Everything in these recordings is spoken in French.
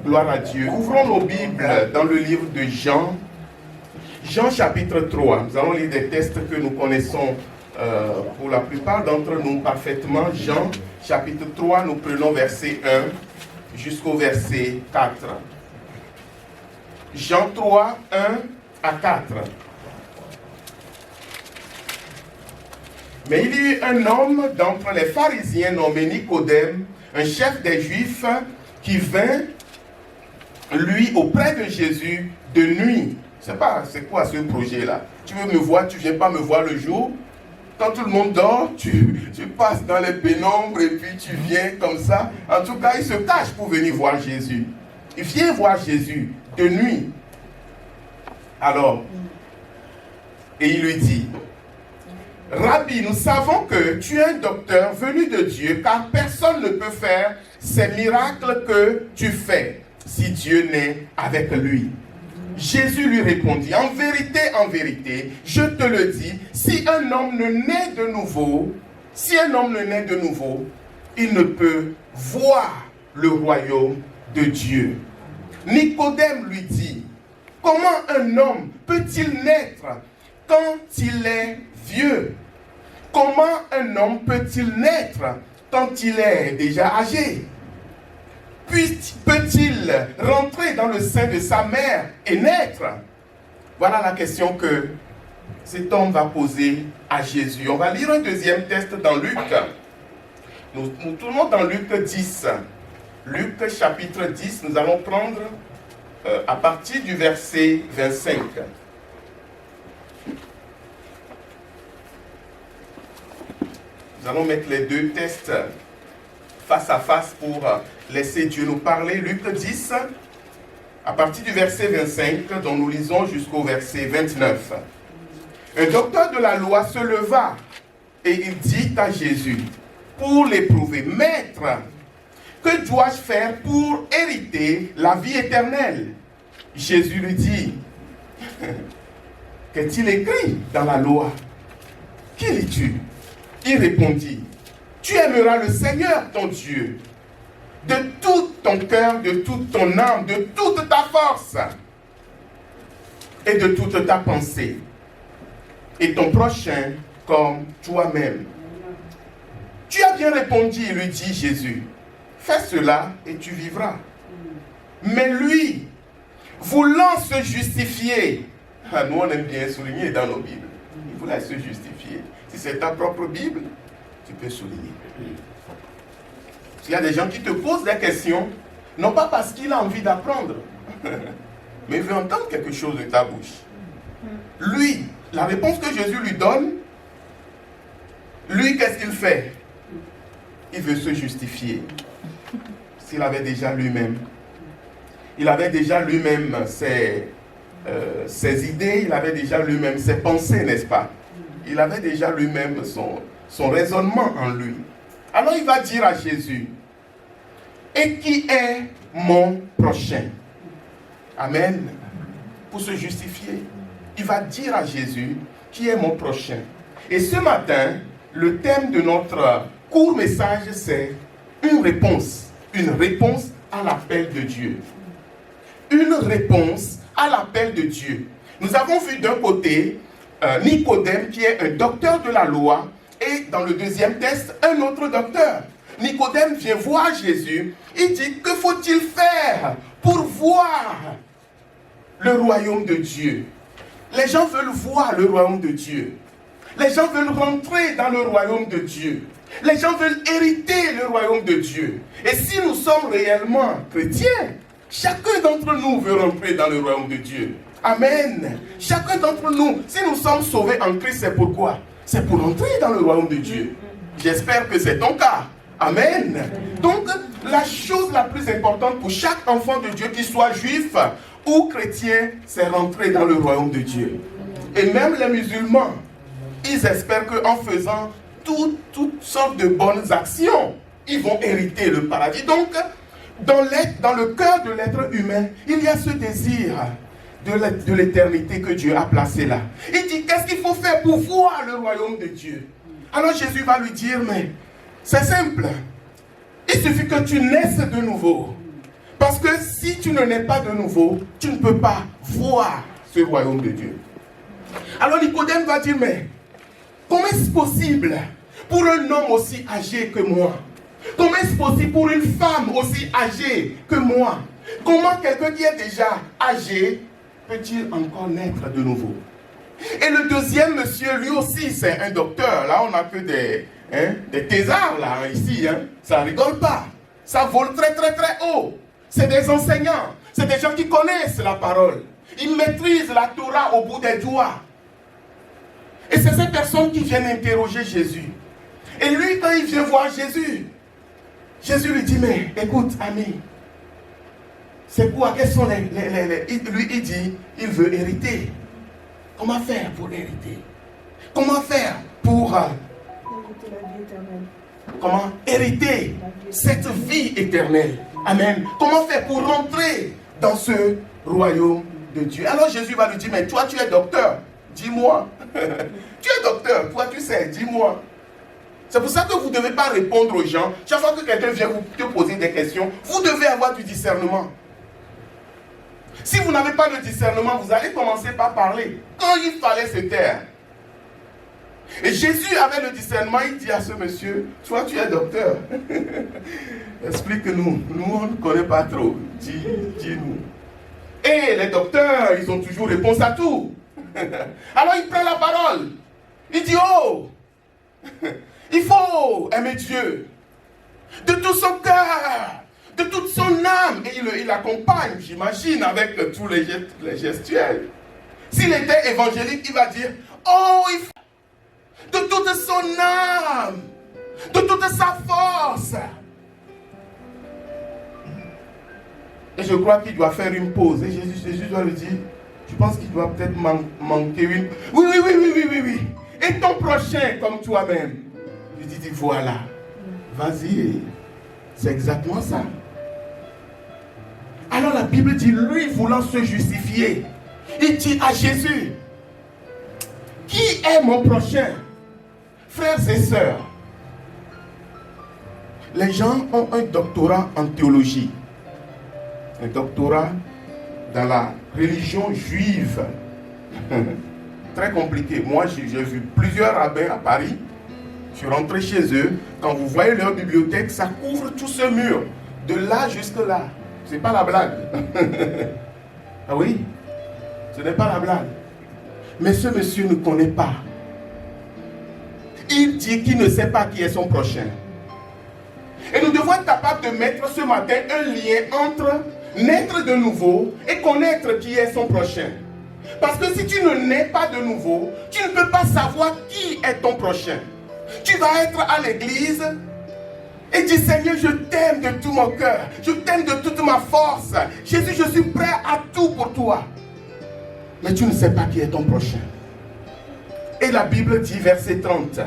Gloire à Dieu. Ouvrons nos Bibles dans le livre de Jean. Jean chapitre 3. Nous allons lire des textes que nous connaissons pour la plupart d'entre nous parfaitement. Jean chapitre 3, nous prenons verset 1 jusqu'au verset 4. Jean 3, 1 à 4. Mais il y eut un homme d'entre les pharisiens nommé Nicodème, un chef des Juifs, qui vint, lui, auprès de Jésus de nuit. Je ne sais pas, c'est quoi ce projet-là? Tu veux me voir, tu ne viens pas me voir le jour? Quand tout le monde dort, tu passes dans les pénombres et puis tu viens comme ça. En tout cas, il se cache pour venir voir Jésus. Il vient voir Jésus de nuit. Alors, et il lui dit, Rabbi, nous savons que tu es un docteur venu de Dieu, car personne ne peut faire ces miracles que tu fais, si Dieu n'est avec lui. Jésus lui répondit, en vérité, je te le dis, si un homme ne naît de nouveau, il ne peut voir le royaume de Dieu. Nicodème lui dit, comment un homme peut-il naître quand il est vieux? Comment un homme peut-il naître quand il est déjà âgé? Peut-il rentrer dans le sein de sa mère et naître? Voilà la question que cet homme va poser à Jésus. On va lire un deuxième texte dans Luc. Nous tournons dans Luc 10. Luc chapitre 10, nous allons prendre à partir du verset 25. Nous allons mettre les deux textes face à face pour laisser Dieu nous parler. Luc 10, à partir du verset 25, dont nous lisons jusqu'au verset 29. Un docteur de la loi se leva et il dit à Jésus, pour l'éprouver, Maître, que dois-je faire pour hériter la vie éternelle? Jésus lui dit, qu'est-il écrit dans la loi? Qui lis-tu? Il répondit, tu aimeras le Seigneur ton Dieu de tout ton cœur, de toute ton âme, de toute ta force et de toute ta pensée, et ton prochain comme toi-même. Tu as bien répondu, lui dit Jésus, fais cela et tu vivras. Mais lui, voulant se justifier, nous on aime bien souligner dans nos Bibles, il voulait se justifier. Si c'est ta propre Bible, tu peux souligner. Il y a des gens qui te posent des questions, non pas parce qu'il a envie d'apprendre, mais il veut entendre quelque chose de ta bouche. Lui, la réponse que Jésus lui donne, lui, qu'est-ce qu'il fait? Il veut se justifier. S'il avait déjà lui-même, ses idées, il avait déjà lui-même ses pensées, n'est-ce pas? Il avait déjà lui-même son raisonnement en lui. Alors il va dire à Jésus, et qui est mon prochain? Amen. Pour se justifier, il va dire à Jésus, qui est mon prochain? Et ce matin, le thème de notre court message, c'est une réponse à l'appel de Dieu. Une réponse à l'appel de Dieu. Nous avons vu d'un côté Nicodème qui est un docteur de la loi et dans le deuxième texte un autre docteur. Nicodème vient voir Jésus, il dit que faut-il faire pour voir le royaume de Dieu? Les gens veulent voir le royaume de Dieu. Les gens veulent rentrer dans le royaume de Dieu. Les gens veulent hériter le royaume de Dieu. Et si nous sommes réellement chrétiens, chacun d'entre nous veut rentrer dans le royaume de Dieu. Amen. Chacun d'entre nous, si nous sommes sauvés en Christ, c'est pourquoi? C'est pour entrer dans le royaume de Dieu. J'espère que c'est ton cas. Amen. Donc, la chose la plus importante pour chaque enfant de Dieu, qu'il soit juif ou chrétien, c'est rentrer dans le royaume de Dieu. Et même les musulmans, ils espèrent qu'en faisant toutes sortes de bonnes actions, ils vont hériter le paradis. Donc, dans le cœur de l'être humain, il y a ce désir de l'éternité que Dieu a placé là. Il dit, qu'est-ce qu'il faut faire pour voir le royaume de Dieu? Alors Jésus va lui dire, mais c'est simple. Il suffit que tu naisses de nouveau. Parce que si tu ne nais pas de nouveau, tu ne peux pas voir ce royaume de Dieu. Alors Nicodème va dire, mais comment est-ce possible pour un homme aussi âgé que moi? Comment est-ce possible pour une femme aussi âgée que moi? Comment quelqu'un qui est déjà âgé peut-il encore naître de nouveau? Et le deuxième monsieur, lui aussi, c'est un docteur. Là, on n'a que des thésards, là, ici. Ça ne rigole pas. Ça vole très, très, très haut. C'est des enseignants. C'est des gens qui connaissent la parole. Ils maîtrisent la Torah au bout des doigts. Et c'est ces personnes qui viennent interroger Jésus. Et lui, quand il vient voir Jésus, Jésus lui dit, mais écoute, ami, c'est quoi? Quels sont lui, il dit, il veut hériter. Comment faire pour hériter? Comment faire pour hériter la vie éternelle? Comment hériter cette vie éternelle? Amen. Comment faire pour rentrer dans ce royaume de Dieu? Alors Jésus va lui dire, mais toi tu es docteur, dis-moi. Tu es docteur, toi tu sais, dis-moi. C'est pour ça que vous ne devez pas répondre aux gens. Chaque fois que quelqu'un vient vous te poser des questions, vous devez avoir du discernement. Si vous n'avez pas de discernement, vous allez commencer par parler. Quand il fallait se taire. Et Jésus avait le discernement, il dit à ce monsieur, toi tu es docteur. Explique-nous, nous on ne connaît pas trop. Dis-nous. Et les docteurs, ils ont toujours réponse à tout. Alors il prend la parole. Il dit, oh, il faut aimer Dieu de tout son cœur, de toute son âme. Et il accompagne, j'imagine, avec tous les gestuels. S'il était évangélique, il va dire, oh, il faut de toute son âme, de toute sa force. Et je crois qu'il doit faire une pause. Et Jésus doit lui dire, je pense qu'il doit peut-être manquer une... Oui. Et ton prochain comme toi-même. Je dis, voilà, vas-y. C'est exactement ça. Alors la Bible dit, lui voulant se justifier, il dit à Jésus, qui est mon prochain? Frères et sœurs, les gens ont un doctorat en théologie, un doctorat dans la religion juive. Très compliqué. Moi, j'ai vu plusieurs rabbins à Paris. Je suis rentré chez eux. Quand vous voyez leur bibliothèque, ça couvre tout ce mur. De là jusque là. C'est pas la blague. Ah oui? Ce n'est pas la blague. Mais ce monsieur ne connaît pas. Il dit qu'il ne sait pas qui est son prochain. Et nous devons être capables de mettre ce matin un lien entre naître de nouveau et connaître qui est son prochain. Parce que si tu ne nais pas de nouveau, tu ne peux pas savoir qui est ton prochain. Tu vas être à l'église et dire, Seigneur, je t'aime de tout mon cœur, je t'aime de toute ma force. Jésus, je suis prêt à tout pour toi. Mais tu ne sais pas qui est ton prochain. Et la Bible dit, verset 30.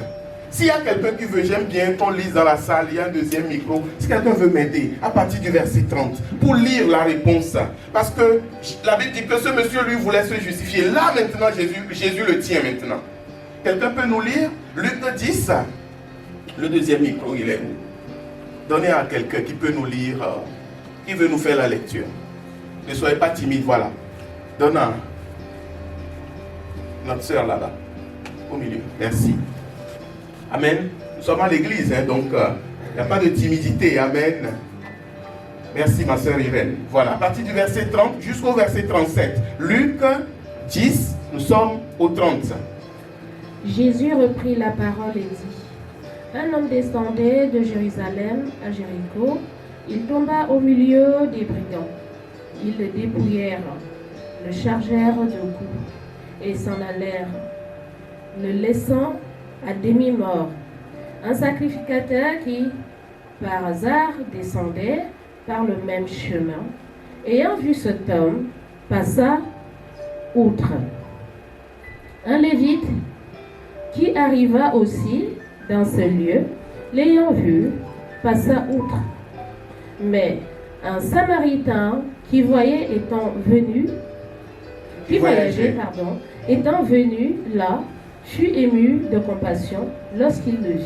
S'il y a quelqu'un qui veut, j'aime bien qu'on lise dans la salle, il y a un deuxième micro. Si quelqu'un veut m'aider, à partir du verset 30, pour lire la réponse. Parce que la Bible dit que ce monsieur, lui, voulait se justifier. Là, maintenant, Jésus le tient maintenant. Quelqu'un peut nous lire Luc 10. Le deuxième micro, il est où? Donnez à quelqu'un qui peut nous lire, qui veut nous faire la lecture. Ne soyez pas timide, voilà. Donne à notre soeur là-bas, au milieu. Merci. Amen. Nous sommes à l'église, donc il n'y a pas de timidité. Amen. Merci ma soeur Irène. Voilà, à partir du verset 30 jusqu'au verset 37. Luc 10, nous sommes au 30. Jésus reprit la parole et dit, un homme descendait de Jérusalem à Jéricho. Il tomba au milieu des brigands. Ils le dépouillèrent, le chargèrent de coups et s'en allèrent, le laissant à demi-mort. Un sacrificateur qui, par hasard, descendait par le même chemin, ayant vu cet homme, passa outre. Un lévite qui arriva aussi dans ce lieu, l'ayant vu, passa outre. Mais un Samaritain qui voyageait étant venu là, fut ému de compassion lorsqu'il le vit.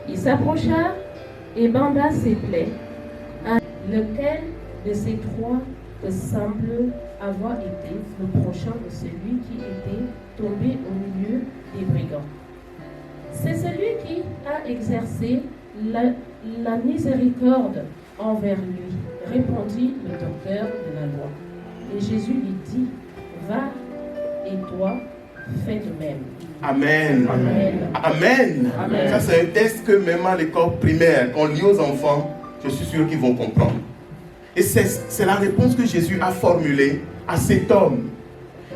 Il s'approcha et banda ses plaies, lequel de ces trois semble avoir été le prochain de celui qui était tombé au milieu des brigands. C'est celui qui a exercé la miséricorde envers lui, répondit le docteur de la loi. Et Jésus lui dit, va et toi, fais de même. Amen. Amen. Amen. Amen. Ça, c'est un texte que même à l'école primaire, quand on lit aux enfants, je suis sûr qu'ils vont comprendre. Et c'est la réponse que Jésus a formulée à cet homme.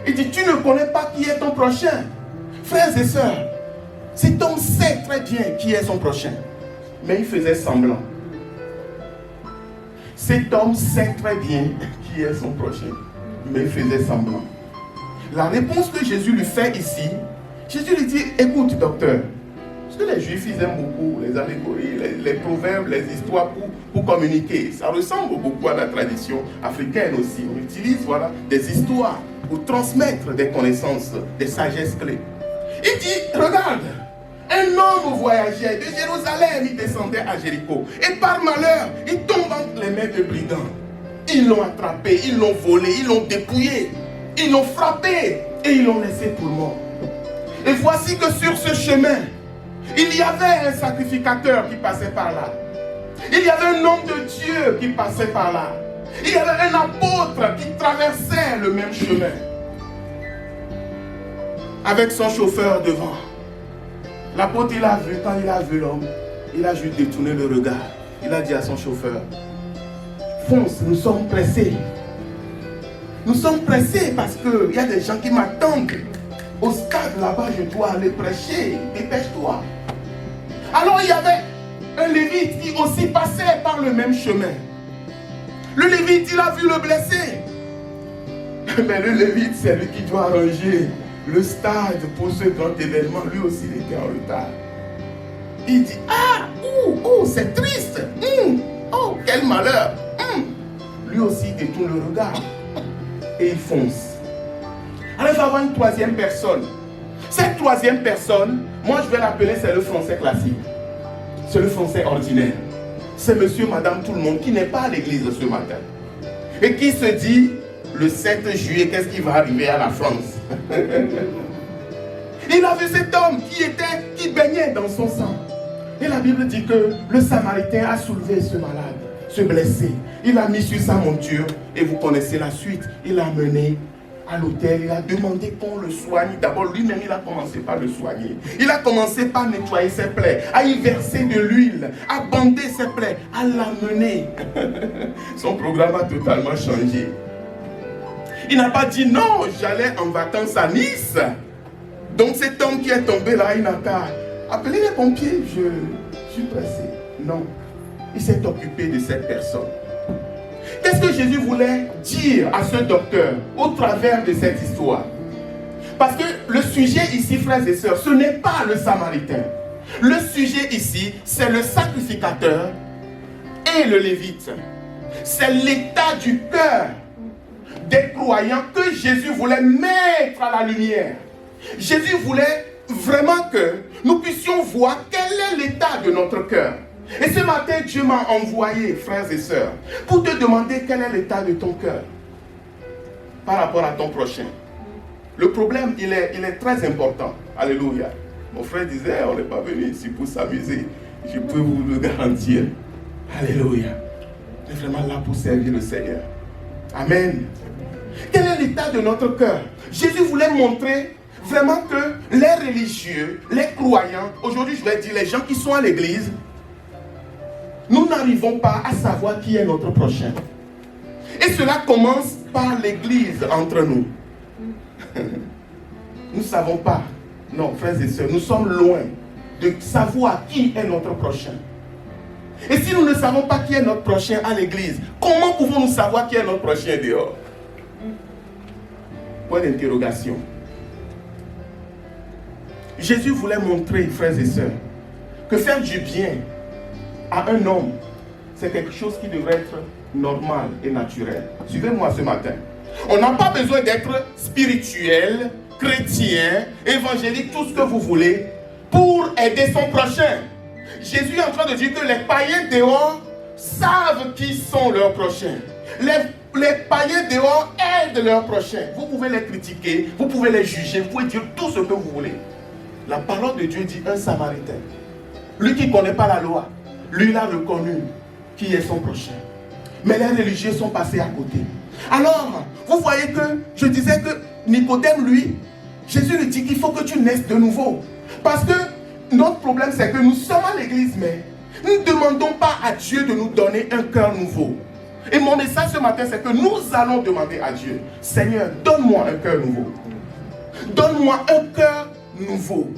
Il dit, tu ne connais pas qui est ton prochain. Frères et sœurs, cet homme sait très bien qui est son prochain. Mais il faisait semblant. Cet homme sait très bien qui est son prochain. Mais il faisait semblant. La réponse que Jésus lui fait ici, Jésus lui dit, écoute docteur, parce que les Juifs ils aiment beaucoup les allégories, les proverbes, les histoires pour communiquer. Ça ressemble beaucoup à la tradition africaine aussi. On utilise des histoires pour transmettre des connaissances, des sagesses clés. Il dit, regarde, un homme voyageait de Jérusalem, il descendait à Jéricho. Et par malheur, il tombe entre les mains de brigands. Ils l'ont attrapé, ils l'ont volé, ils l'ont dépouillé, ils l'ont frappé et ils l'ont laissé pour mort. Et voici que sur ce chemin, il y avait un sacrificateur qui passait par là. Il y avait un homme de Dieu qui passait par là. Il y avait un apôtre qui traversait le même chemin. Avec son chauffeur devant. L'apôtre, il a vu, quand il a vu l'homme, il a juste détourné le regard. Il a dit à son chauffeur, fonce, nous sommes pressés. Nous sommes pressés parce qu'il y a des gens qui m'attendent. Au stade là-bas, je dois aller prêcher. Dépêche-toi. Alors il y avait un lévite qui aussi passait par le même chemin. Le lévite, il a vu le blessé. Mais le lévite, c'est lui qui doit arranger le stade pour ce grand événement. Lui aussi, il était en retard. Il dit, ah, c'est triste. Oh, quel malheur. Lui aussi, il détourne le regard. Et il fonce. Alors il va y avoir une troisième personne. Cette troisième personne, moi je vais l'appeler, c'est le français classique. C'est le français ordinaire. C'est monsieur, madame, tout le monde qui n'est pas à l'église ce matin. Et qui se dit, le 7 juillet, qu'est-ce qui va arriver à la France? Il a vu cet homme qui baignait dans son sang. Et la Bible dit que le Samaritain a soulevé ce malade, ce blessé. Il l'a mis sur sa monture et vous connaissez la suite. Il l'a amené à l'hôtel, il a demandé qu'on le soigne. D'abord, lui-même, il a commencé par le soigner. Il a commencé par nettoyer ses plaies, à y verser de l'huile, à bander ses plaies, à l'amener. Son programme a totalement changé. Il n'a pas dit non, j'allais en vacances à Nice. Donc cet homme qui est tombé là, il n'a qu'à appeler les pompiers, je suis pressé. Non, il s'est occupé de cette personne. Qu'est-ce que Jésus voulait dire à ce docteur au travers de cette histoire? Parce que le sujet ici, frères et sœurs, ce n'est pas le Samaritain. Le sujet ici, c'est le sacrificateur et le lévite. C'est l'état du cœur des croyants que Jésus voulait mettre à la lumière. Jésus voulait vraiment que nous puissions voir quel est l'état de notre cœur. Et ce matin, Dieu m'a envoyé, frères et sœurs, pour te demander quel est l'état de ton cœur par rapport à ton prochain. Le problème, il est très important. Alléluia. Mon frère disait, on n'est pas venu ici pour s'amuser. Je peux vous le garantir. Alléluia. On est vraiment là pour servir le Seigneur. Amen. Quel est l'état de notre cœur? Jésus voulait montrer vraiment que les religieux, les croyants, aujourd'hui je vais dire les gens qui sont à l'église, nous n'arrivons pas à savoir qui est notre prochain. Et cela commence par l'église entre nous. Nous ne savons pas. Non, frères et sœurs, nous sommes loin de savoir qui est notre prochain. Et si nous ne savons pas qui est notre prochain à l'église, comment pouvons-nous savoir qui est notre prochain dehors? Point d'interrogation. Jésus voulait montrer, frères et sœurs, que faire du bien à un homme, c'est quelque chose qui devrait être normal et naturel. Suivez-moi ce matin. On n'a pas besoin d'être spirituel, chrétien, évangélique, tout ce que vous voulez, pour aider son prochain. Jésus est en train de dire que les païens dehors savent qui sont leurs prochains. Les païens dehors aident leurs prochains. Vous pouvez les critiquer, vous pouvez les juger, vous pouvez dire tout ce que vous voulez. La parole de Dieu dit un Samaritain. Lui qui ne connaît pas la loi, lui il a reconnu qui est son prochain. Mais les religieux sont passés à côté. Alors, vous voyez que je disais que Nicodème, lui, Jésus lui dit qu'il faut que tu naisses de nouveau. Parce que notre problème, c'est que nous sommes à l'église, mais nous ne demandons pas à Dieu de nous donner un cœur nouveau. Et mon message ce matin, c'est que nous allons demander à Dieu, Seigneur, donne-moi un cœur nouveau. Donne-moi un cœur nouveau.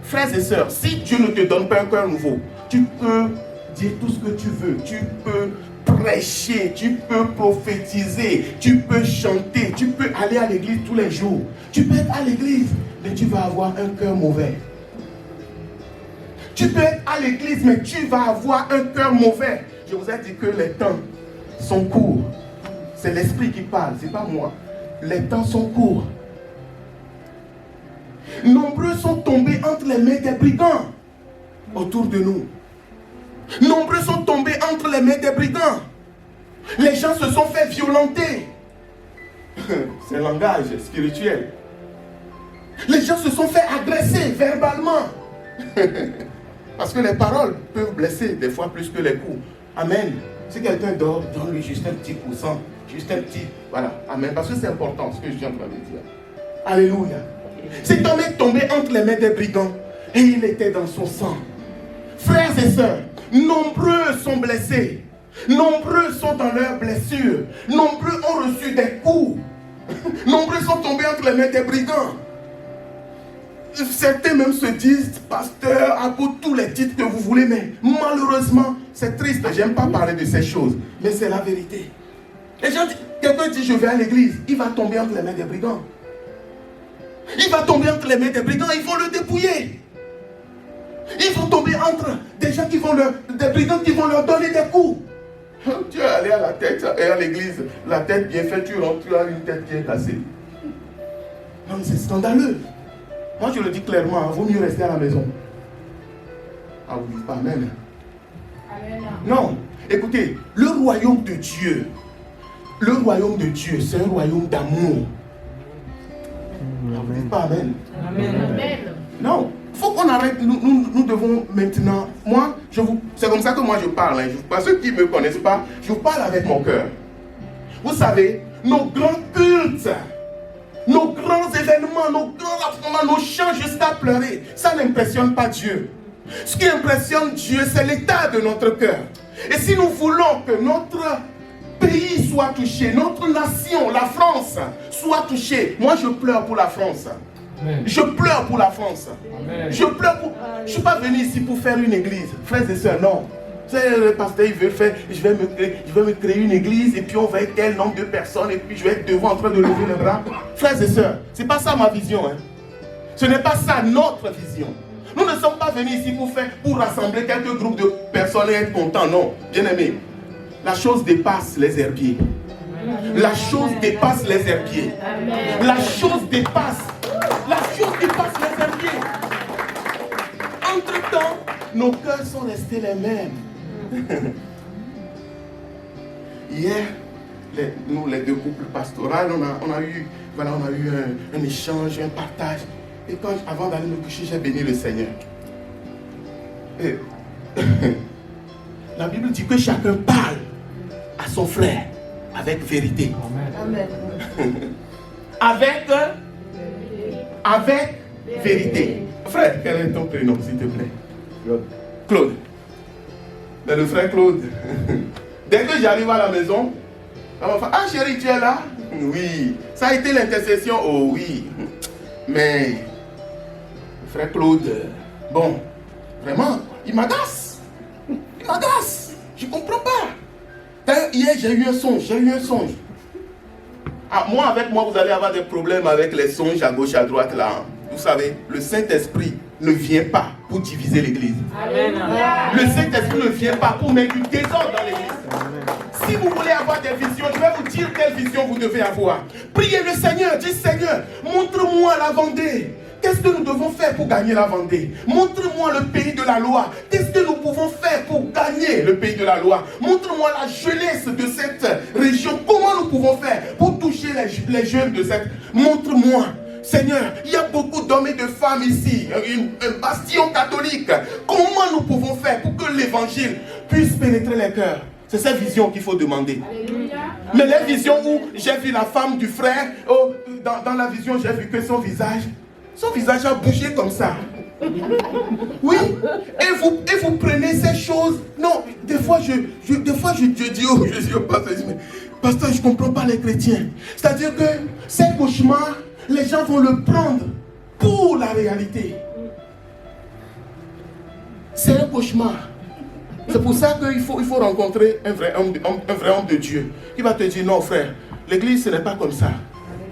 Frères et sœurs, si Dieu ne te donne pas un cœur nouveau, tu peux dire tout ce que tu veux. Tu peux prêcher, tu peux prophétiser, tu peux chanter, tu peux aller à l'église tous les jours. Tu peux être à l'église, mais tu vas avoir un cœur mauvais. Tu peux être à l'église, mais tu vas avoir un cœur mauvais. Je vous ai dit que les temps sont courts. C'est l'esprit qui parle, c'est pas moi. Les temps sont courts. Nombreux sont tombés entre les mains des brigands autour de nous. Nombreux sont tombés entre les mains des brigands. Les gens se sont fait violenter. C'est un langage spirituel. Les gens se sont fait agresser verbalement. Parce que les paroles peuvent blesser des fois plus que les coups. Amen. Si quelqu'un dort, donne-lui juste un petit poussant. Juste un petit. Voilà. Amen. Parce que c'est important ce que je suis en train de dire. Alléluia. Cet homme est tombé entre les mains des brigands et il était dans son sang. Frères et sœurs, nombreux sont blessés. Nombreux sont dans leurs blessures. Nombreux ont reçu des coups. Nombreux sont tombés entre les mains des brigands. Certains même se disent pasteur, apôtre, tous les titres que vous voulez, mais malheureusement, c'est triste. J'aime pas parler de ces choses, mais c'est la vérité. Les gens disent, quelqu'un dit je vais à l'église, il va tomber entre les mains des brigands. Il va tomber entre les mains des brigands, ils vont le dépouiller. Ils vont tomber entre des gens qui vont des brigands qui vont leur donner des coups. Tu es allé à la tête et à l'église, la tête bien faite, tu rentres, tu as une tête qui est cassée. Non, mais c'est scandaleux. Moi, je le dis clairement, il vaut mieux rester à la maison. Ah, vous dites pas amen. Non, écoutez, le royaume de Dieu, c'est un royaume d'amour. Ah, vous dites pas amen. Amen. Non, il faut qu'on arrête. Nous devons maintenant. Moi, c'est comme ça que moi je parle. Hein. Pour ceux qui ne me connaissent pas, je vous parle avec mon cœur. Vous savez, nos grands cultes, nos grands événements, nos grands rassemblements, nos chants jusqu'à pleurer, ça n'impressionne pas Dieu. Ce qui impressionne Dieu, c'est l'état de notre cœur. Et si nous voulons que notre pays soit touché, notre nation, la France, soit touchée, moi je pleure pour la France. Amen. Je pleure pour la France. Amen. Je pleure pour... Je ne suis pas venu ici pour faire une église. Frères et sœurs, non. Le pasteur, il veut faire, je vais me créer une église et puis on va être tel nombre de personnes et puis je vais être devant en train de lever les bras. Frères et sœurs, ce n'est pas ça ma vision. Hein. Ce n'est pas ça notre vision. Nous ne sommes pas venus ici pour rassembler quelques groupes de personnes et être contents. Non, bien aimé. La chose dépasse les herbiers. La chose dépasse les herbiers. La chose dépasse. La chose dépasse les herbiers. Entre-temps, nos cœurs sont restés les mêmes. Hier, nous les deux couples pastoraux, on a eu un échange, un partage. Et avant d'aller me coucher, j'ai béni le Seigneur. Et, la Bible dit que chacun parle à son frère avec vérité. Amen. Avec vérité. Frère, quel est ton prénom, s'il te plaît? Claude. Mais le frère Claude, dès que j'arrive à la maison, on va faire, ah chérie, tu es là? Oui. Ça a été l'intercession? Oh oui. Mais, le frère Claude, bon, vraiment, il m'agace. Il m'agace. Je ne comprends pas. D'ailleurs, hier, j'ai eu un songe. Ah, avec moi, vous allez avoir des problèmes avec les songes à gauche, à droite, là. Vous savez, le Saint-Esprit ne vient pas pour diviser l'église. Amen. Le Saint-Esprit ne vient pas pour mettre du désordre dans l'église. Si vous voulez avoir des visions, je vais vous dire quelle vision vous devez avoir. Priez le Seigneur, dis Seigneur, montre-moi la Vendée. qu'est-ce que nous devons faire pour gagner la Vendée? Montre-moi le pays de la loi. Qu'est-ce que nous pouvons faire pour gagner le pays de la loi? Montre-moi la jeunesse de cette région. Comment nous pouvons faire pour toucher les jeunes de cette... Montre-moi. Seigneur, il y a beaucoup d'hommes et de femmes ici, un bastion catholique. Comment nous pouvons faire pour que l'évangile puisse pénétrer les cœurs? C'est cette vision qu'il faut demander. Alléluia. Mais les visions où j'ai vu la femme du frère, dans la vision j'ai vu que son visage a bougé comme ça. Oui, et vous prenez ces choses. Non, des fois je dis au pasteur, mais pasteur, je ne comprends pas les chrétiens. C'est-à-dire que ces cauchemars, les gens vont le prendre pour la réalité. C'est un cauchemar. C'est pour ça qu'il faut rencontrer un vrai homme de Dieu qui va te dire, non frère, l'église ce n'est pas comme ça.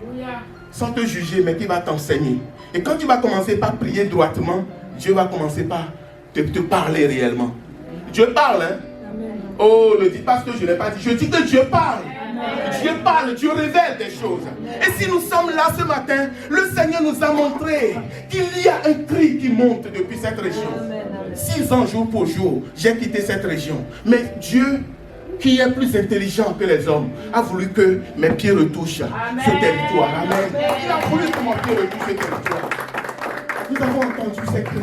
Alléluia. Sans te juger, mais qui va t'enseigner. Et quand tu vas commencer par prier droitement, Dieu va commencer par te parler réellement. Dieu parle, hein? Amen. Oh, ne dis pas ce que je n'ai pas dit. Je dis que Dieu parle. Amen. Dieu parle, Dieu révèle des choses. Et si nous sommes là ce matin, le Seigneur nous a montré qu'il y a un cri qui monte depuis cette région. Amen. 6 ans jour pour jour, j'ai quitté cette région. Mais Dieu, qui est plus intelligent que les hommes, a voulu que mes pieds retouchent ce territoire. Amen. Il a voulu que mon pied retouche ce territoire. Nous avons entendu ces cris.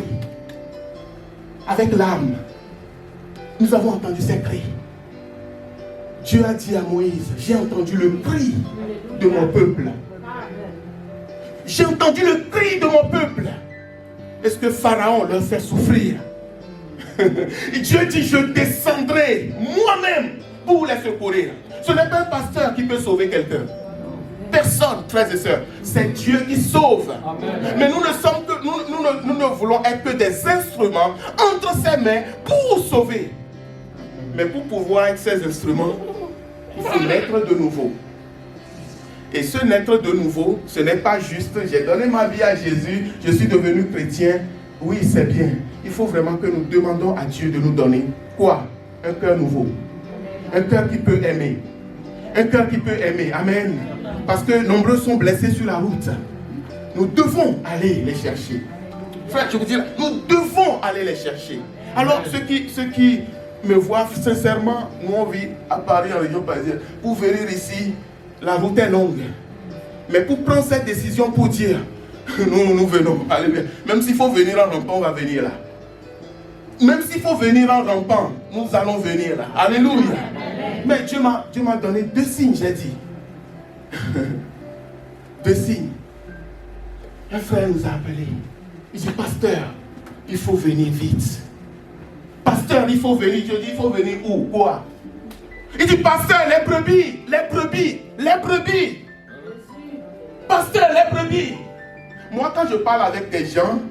Avec l'âme, nous avons entendu ces cris. Dieu a dit à Moïse, j'ai entendu le cri de mon peuple. J'ai entendu le cri de mon peuple. Est-ce que Pharaon leur fait souffrir? Dieu dit, je descendrai moi-même pour les secourir. Ce n'est pas un pasteur qui peut sauver quelqu'un. Personne, frères et sœurs. C'est Dieu qui sauve. Amen. Mais nous ne voulons être que des instruments entre ses mains pour sauver. Mais pour pouvoir être ces instruments, il faut naître de nouveau. Et ce naître de nouveau, ce n'est pas juste, j'ai donné ma vie à Jésus, je suis devenu chrétien. Oui, c'est bien. Il faut vraiment que nous demandons à Dieu de nous donner quoi? Un cœur nouveau. Un cœur qui peut aimer. Un cœur qui peut aimer. Amen. Parce que nombreux sont blessés sur la route. Nous devons aller les chercher. Frère, je vous dis, nous devons aller les chercher. Alors, ceux qui me voient sincèrement, nous on vit à Paris, en région parisienne. Pour venir ici, la route est longue. Mais pour prendre cette décision, pour dire, nous venons, allez bien. Même s'il faut venir en rampant, on va venir là. Même s'il faut venir en rampant, nous allons venir là. Alléluia. Mais Dieu m'a donné 2 signes, j'ai dit. 2 signes. Un frère nous a appelé. Il dit, pasteur, il faut venir vite. Pasteur, il faut venir. Je dis, il faut venir où? Quoi? Il dit, pasteur, les brebis. Pasteur, les brebis. Moi, quand je parle avec des gens,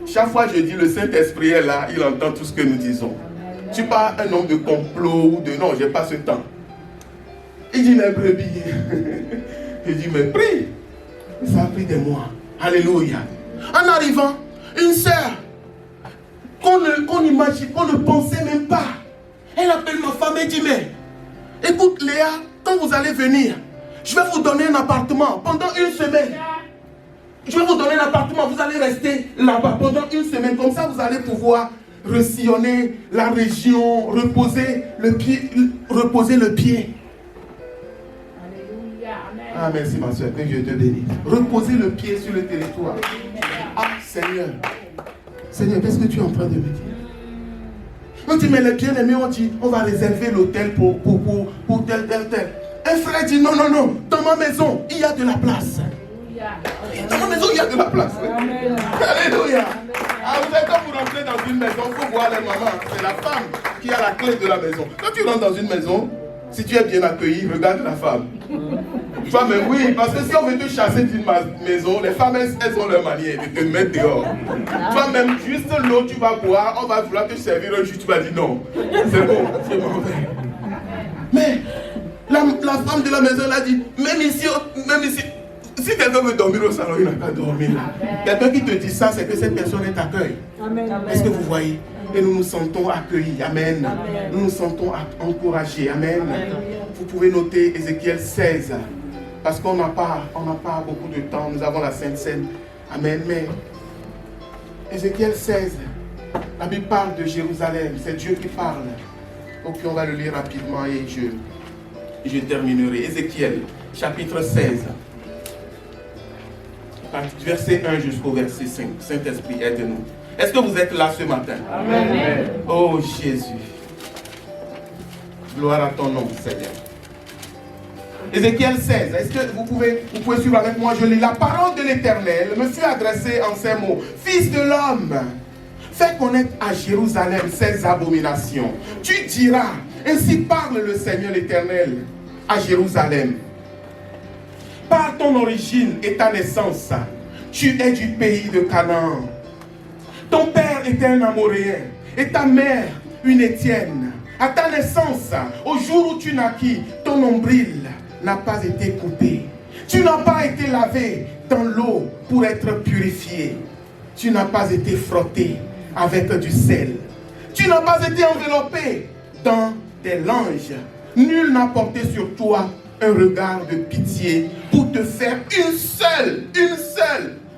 chaque fois je dis, le Saint-Esprit est là, il entend tout ce que nous disons. Je ne suis pas un homme de complot ou de... Non, je n'ai pas ce temps. Il dit, les brebis. Je dis, mais prie. Ça a pris des mois. Alléluia. En arrivant, une sœur qu'on imagine, qu'on ne pensait même pas. Elle appelle ma femme et dit, mais écoute Léa, quand vous allez venir, je vais vous donner un appartement pendant 1 semaine. Je vais vous donner un appartement, vous allez rester là-bas pendant 1 semaine. Comme ça, vous allez pouvoir resillonner la région, reposer le pied. Alléluia. Amen. Ah, merci ma soeur, que Dieu te bénisse. Reposer le pied sur le territoire. Ah, Seigneur. Seigneur, qu'est-ce que tu es en train de me dire? On dit, mais les bien-aimés ont dit, on va réserver l'hôtel pour tel. Un frère dit, non, dans ma maison, il y a de la place. Dans ma maison, il y a de la place. Amen. Alléluia. Ah, vous savez, quand vous rentrez dans une maison, il faut voir les mamans. C'est la femme qui a la clé de la maison. Quand tu rentres dans une maison, si tu es bien accueilli, regarde la femme. Toi-même, oui, parce que si on veut te chasser d'une maison, les femmes, elles ont leur manière de te mettre dehors. Toi-même, juste l'eau, tu vas boire, on va vouloir te servir un jus, tu vas dire non. C'est bon, c'est mauvais. Mais la femme de la maison, elle a dit, même ici, si quelqu'un veut dormir au salon, il n'a pas dormi. Quelqu'un qui te dit ça, c'est que cette personne est accueille. Est-ce que vous voyez? Et nous nous sentons accueillis. Amen. Nous nous sentons encouragés. Amen. Vous pouvez noter Ézéchiel 16. Parce qu'on n'a pas beaucoup de temps. Nous avons la Sainte Seine Amen. Mais Ézéchiel 16, la Bible parle de Jérusalem. C'est Dieu qui parle. Ok, on va le lire rapidement et je terminerai. Ézéchiel, chapitre 16. Verset 1 jusqu'au verset 5. Saint-Esprit, aide-nous. Est-ce que vous êtes là ce matin? Amen. Oh Jésus. Gloire à ton nom, Seigneur. Ézéchiel 16. Est-ce que vous pouvez suivre avec moi? Je lis. La parole de l'Éternel me fut adressée en ces mots. Fils de l'homme, fais connaître à Jérusalem ses abominations. Tu diras, ainsi parle le Seigneur l'Éternel à Jérusalem. Par ton origine et ta naissance, tu es du pays de Canaan. Ton père était un Amoréen et ta mère une Étienne. À ta naissance, au jour où tu naquis, ton nombril n'a pas été coupé. Tu n'as pas été lavé dans l'eau pour être purifié. Tu n'as pas été frotté avec du sel. Tu n'as pas été enveloppé dans des langes. Nul n'a porté sur toi un regard de pitié pour te faire une seule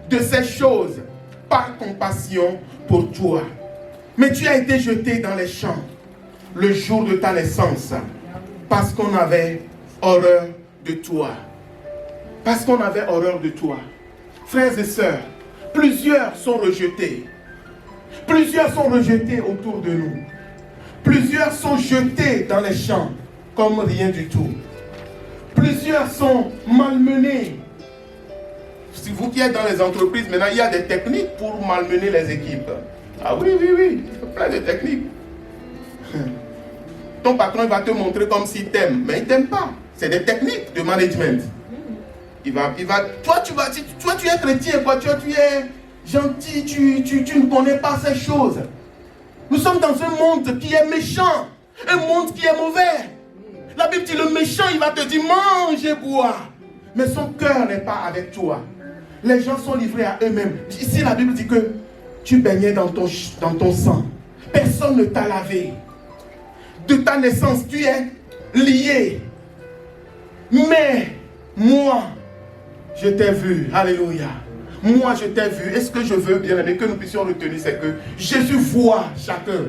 de ces choses par compassion pour toi. Mais tu as été jeté dans les champs le jour de ta naissance parce qu'on avait horreur de toi. Parce qu'on avait horreur de toi. Frères et sœurs, plusieurs sont rejetés. Plusieurs sont rejetés autour de nous. Plusieurs sont jetés dans les champs comme rien du tout. Plusieurs sont malmenés. Si vous qui êtes dans les entreprises, maintenant il y a des techniques pour malmener les équipes. Ah oui, plein de techniques. Ton patron va te montrer comme s'il t'aime, mais il ne t'aime pas. C'est des techniques de management. Toi tu es chrétien, toi tu es gentil, tu ne connais pas ces choses. Nous sommes dans un monde qui est méchant, un monde qui est mauvais. La Bible dit, le méchant, il va te dire, mange et bois. Mais son cœur n'est pas avec toi. Les gens sont livrés à eux-mêmes. Ici, la Bible dit que tu baignais dans ton sang. Personne ne t'a lavé. De ta naissance, tu es lié. Mais, moi, je t'ai vu. Alléluia. Moi, je t'ai vu. Et ce que je veux, bien aimé, que nous puissions retenir, c'est que Jésus voit chacun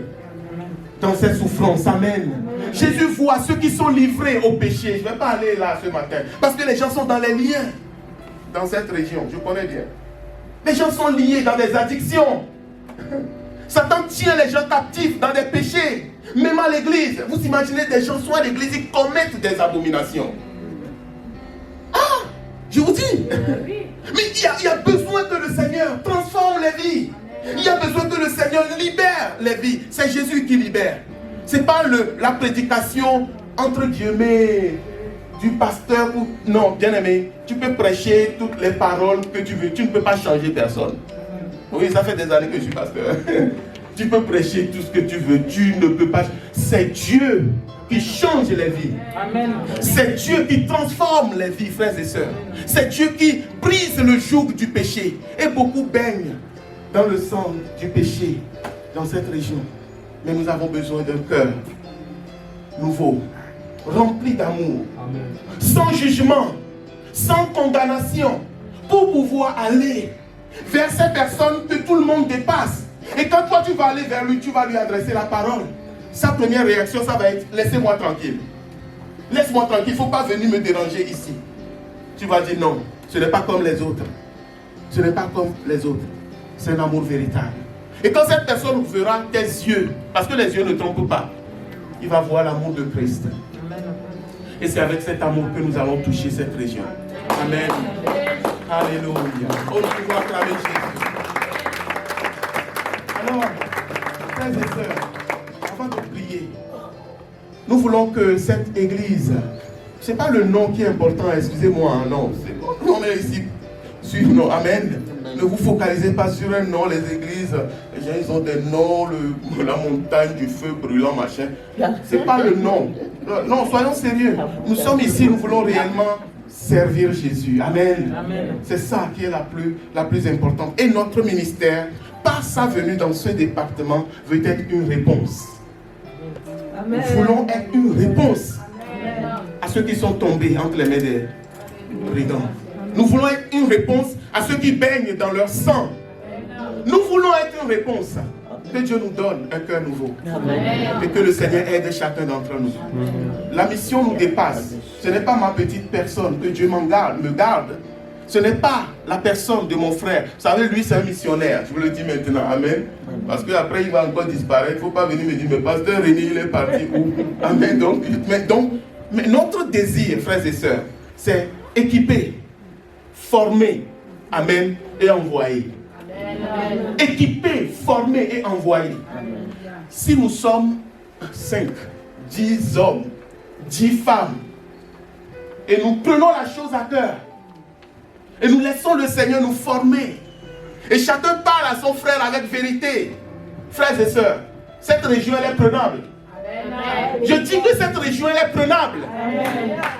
dans ses souffrances. Amen. Jésus voit ceux qui sont livrés au péché. Je ne vais pas aller là ce matin. Parce que les gens sont dans les liens. Dans cette région, je connais bien. Les gens sont liés dans des addictions. Satan tient les gens captifs dans des péchés. Même à l'église. Vous imaginez des gens sont à l'église, ils commettent des abominations. Ah, je vous dis. Mais il y a besoin que le Seigneur transforme les vies. Il y a besoin que le Seigneur libère les vies. C'est Jésus qui libère. Ce n'est pas la prédication, entre guillemets, du pasteur. Non, bien aimé, tu peux prêcher toutes les paroles que tu veux. Tu ne peux pas changer personne. Oui, ça fait des années que je suis pasteur. Tu peux prêcher tout ce que tu veux. Tu ne peux pas. C'est Dieu qui change les vies. Amen. C'est Dieu qui transforme les vies, frères et sœurs. C'est Dieu qui brise le joug du péché. Et beaucoup baignent dans le sang du péché dans cette région. Mais nous avons besoin d'un cœur nouveau, rempli d'amour, sans jugement, sans condamnation, pour pouvoir aller vers ces personnes que tout le monde dépasse. Et quand toi tu vas aller vers lui, tu vas lui adresser la parole. Sa première réaction, ça va être: laissez-moi tranquille. Laisse-moi tranquille, il ne faut pas venir me déranger ici. Tu vas dire non, ce n'est pas comme les autres. Ce n'est pas comme les autres. C'est un amour véritable. Et quand cette personne verra tes yeux, parce que les yeux ne trompent pas, il va voir l'amour de Christ. Et c'est avec cet amour que nous allons toucher cette région. Amen. Alléluia. Oh, nous pouvons acclamer Jésus. Alors, frères et sœurs, avant de prier, nous voulons que cette église, ce n'est pas le nom qui est important, excusez-moi, non. On est ici sur non. Amen. Ne vous focalisez pas sur un nom. Les églises, les gens, ils ont des noms, la montagne du feu brûlant, machin. Ce n'est pas le nom. Non, soyons sérieux. Nous sommes ici, nous voulons réellement servir Jésus. Amen. Amen. C'est ça qui est la plus importante. Et notre ministère, par sa venue dans ce département, veut être une réponse. Amen. Nous voulons être une réponse à ceux qui sont tombés entre les mains des brigands. Nous voulons être une une réponse à ceux qui baignent dans leur sang. Nous voulons être une réponse. Que Dieu nous donne un cœur nouveau. Et que le Seigneur aide chacun d'entre nous. La mission nous dépasse. Ce n'est pas ma petite personne. Que Dieu me garde. Ce n'est pas la personne de mon frère. Vous savez, lui, c'est un missionnaire. Je vous le dis maintenant. Amen. Parce qu'après, il va encore disparaître. Il ne faut pas venir me dire, mais pasteur Rémi, il est parti où? Amen. Mais notre désir, frères et sœurs, c'est équiper, former, amen, et envoyer. Équiper, former et envoyer. Si nous sommes 5, 10 hommes, 10 femmes, et nous prenons la chose à cœur, et nous laissons le Seigneur nous former, et chacun parle à son frère avec vérité, frères et sœurs, cette région elle est prenable. Je dis que cette région elle est prenable.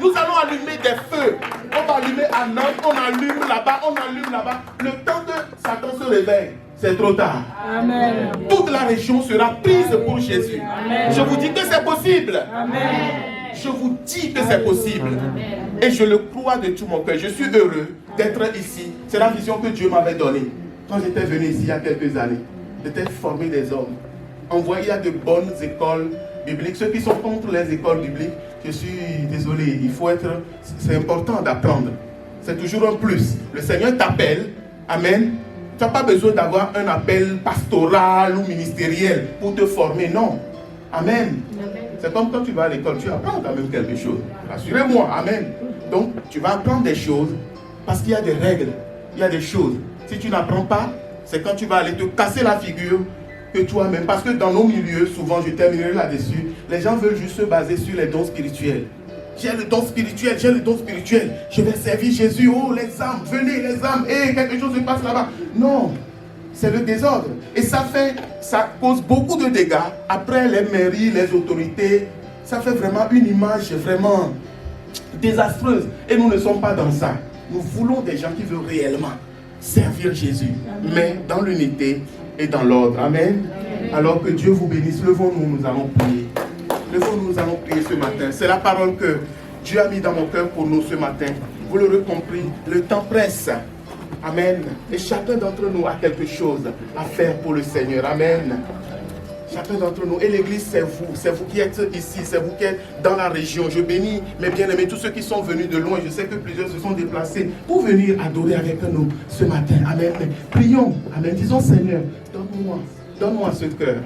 Nous allons allumer des feux. On va allumer à Nantes, on allume là-bas, on allume là-bas. Le temps que Satan se réveille, c'est trop tard. Amen. Toute la région sera prise pour Jésus. Amen. Je vous dis que c'est possible. Amen. Je vous dis que c'est possible. Et je le crois de tout mon cœur. Je suis heureux d'être ici. C'est la vision que Dieu m'avait donnée. Quand j'étais venu ici il y a quelques années, j'étais formé des hommes, envoyé à de bonnes écoles bibliques. Ceux qui sont contre les écoles bibliques, je suis désolé, c'est important d'apprendre. C'est toujours un plus. Le Seigneur t'appelle, amen. Tu n'as pas besoin d'avoir un appel pastoral ou ministériel pour te former, non. Amen. C'est comme quand tu vas à l'école, tu apprends quand même quelque chose. Rassurez-moi, amen. Donc, tu vas apprendre des choses parce qu'il y a des règles, il y a des choses. Si tu n'apprends pas, c'est quand tu vas aller te casser la figure que toi-même. Parce que dans nos milieux, souvent, je terminerai là-dessus, les gens veulent juste se baser sur les dons spirituels. J'ai le don spirituel, je vais servir Jésus. Oh, les âmes, venez les âmes, quelque chose se passe là-bas. Non, c'est le désordre. Et ça cause beaucoup de dégâts. Après les mairies, les autorités, ça fait vraiment une image vraiment désastreuse. Et nous ne sommes pas dans ça. Nous voulons des gens qui veulent réellement servir Jésus, mais dans l'unité et dans l'ordre. Amen. Alors que Dieu vous bénisse. Levons-nous, nous allons prier. Levons-nous, nous allons prier ce matin. C'est la parole que Dieu a mis dans mon cœur pour nous ce matin. Vous l'aurez compris, le temps presse. Amen. Et chacun d'entre nous a quelque chose à faire pour le Seigneur. Amen. Chacun d'entre nous. Et l'église, c'est vous qui êtes ici, c'est vous qui êtes dans la région. Je bénis mes bien-aimés, tous ceux qui sont venus de loin. Je sais que plusieurs se sont déplacés pour venir adorer avec nous ce matin. Amen. Prions. Amen. Disons, Seigneur, donne-moi ce cœur.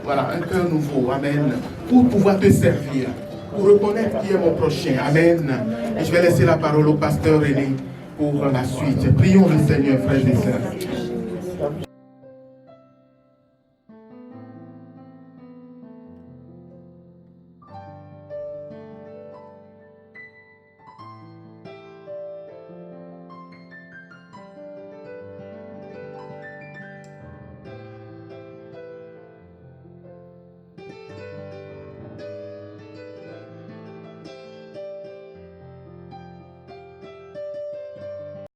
Un cœur nouveau. Amen. Pour pouvoir te servir. Pour reconnaître qui est mon prochain. Amen. Et je vais laisser la parole au pasteur René pour la suite. Prions le Seigneur, frères et sœurs.